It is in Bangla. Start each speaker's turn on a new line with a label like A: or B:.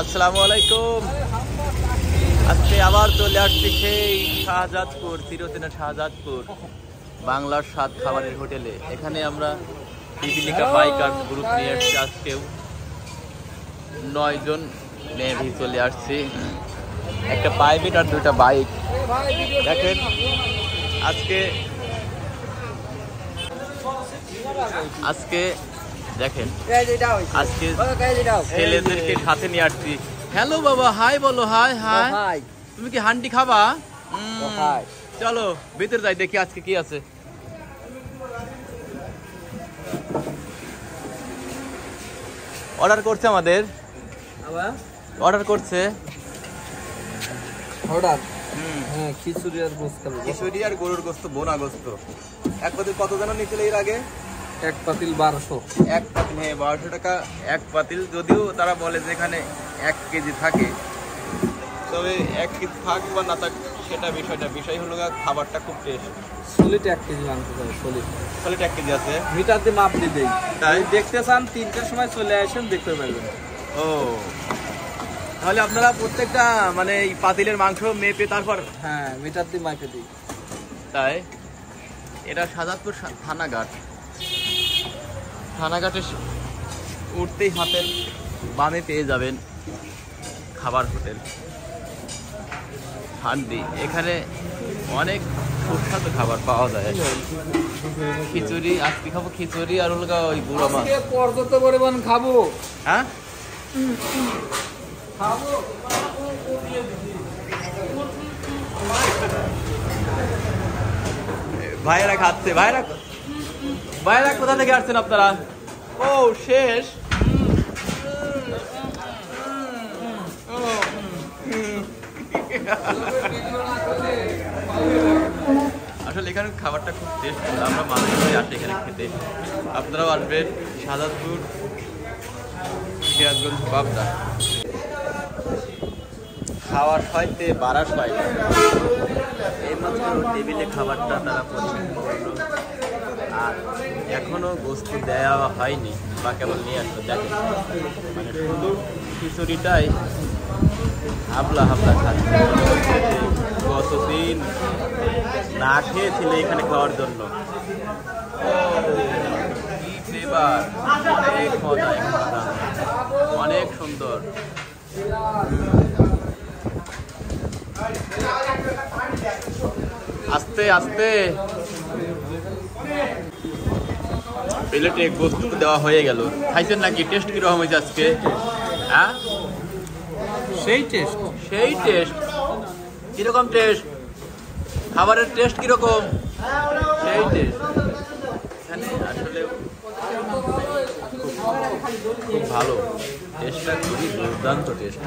A: আসসালামু আলাইকুম। আজকে আবার চলে আসছি সেই শাহজাদপুর, চিরচেনা শাহজাদপুর বাংলার স্বাদ খাবারের হোটেলে। এখানে আমরা পিপিলিকা বাইকার গ্রুপ নিয়ে এসেছি। আজকেও 9 জন নেভি চলে আসছি, একটা প্রাইভেট আর 2টা বাইক। দেখেন আজকে দেখেন আজকে ছেলেদেরকে সাথে নিয়ে আসছি। হ্যালো বাবা, হাই বলো। High high. তুমি কি হান্ডি খাবা? চলো ভিতরে যাই, দেখি আজকে কি আছে। অর্ডার করছে আমাদের, অর্ডার করছে খিচুড়ি আর গরুর গোস্ত, বোনা গোস্ত। এক পাতিল কত যেন নিয়েছিল এর আগে?
B: এক পাতিল 1200।
A: এক পাতিল, হ্যাঁ 1200 টাকা এক পাতিল। যদিও তারা বলে যে এখানে 1 কেজি থাকে, তবে 1 কেজি থাক বা না থাক সেটা বিষয় হলো খাবারটা খুব টেস্ট।
B: সলিড 1 কেজি মাংস আছে,
A: সলিড 1 কেজি আছে।
B: মিটার দিয়ে মাপ দিয়ে দেই। তাই দেখতে চান 3টার সময় চলে আসেন, দেখতে পারবেন।
A: ও, তাহলে আপনারা প্রত্যেকটা মানে এই পাতিলের মাংস মেপে তারপর?
B: হ্যাঁ, মিটার দিয়ে মাপে দিই।
A: তাই এটা শাহজাদপুর থানাঘাটে উঠতেই হাতের বামে পেয়ে যাবেন খাবার হোটেল হান্ডি। এখানে অনেক সুস্বাদু খাবার পাওয়া যায়। খিচুড়ি আজকে খাবো, খিচুড়ি আর হলো ওই বুড়ো মাছ।
B: পর্যাপ্ত পরিমাণ খাবো।
A: হ্যাঁ, ভাইয়েরা খাচ্ছে। ভাইয়েরা কোথা থেকে আসছেন আপনারা? ও শেষ। আসলে এখানে খাবারটা খুব টেস্ট, আমরা মাঝে মাঝে আসি এখানে খেতে। আপনারাও আসবেন শাহজাদপুর, সিরাজগঞ্জ, পাবনা। খাওয়ার হয়তে বারাস পাই, এইমাত্র টেবিলে খাবারটা তারা পরিবেশন করলো, আর এখনো গোস্ত দেওয়া হয়নি বা কেবল নিয়ে আসলো। দেখেন মানে শুধু খিচুড়িটাই হাবলা খাচ্ছে। গতদিন না খেয়েছিল এখানে খাওয়ার জন্য। কি ফ্লেভার, অনেক মজা, অনেক সুন্দর। আস্তে আস্তে প্লেটে গোস্ত দেওয়া হয়ে গেল। খাইছেন নাকি? টেস্ট কিরকম হয়েছে আজকে? হ্যাঁ,
B: সেই টেস্ট।
A: কিরকম টেস্ট? খাবারের টেস্ট কিরকম? সেই টেস্ট। এখানে আসলে খুব ভালো টেস্টটা, খুবই দুর্দান্ত টেস্ট।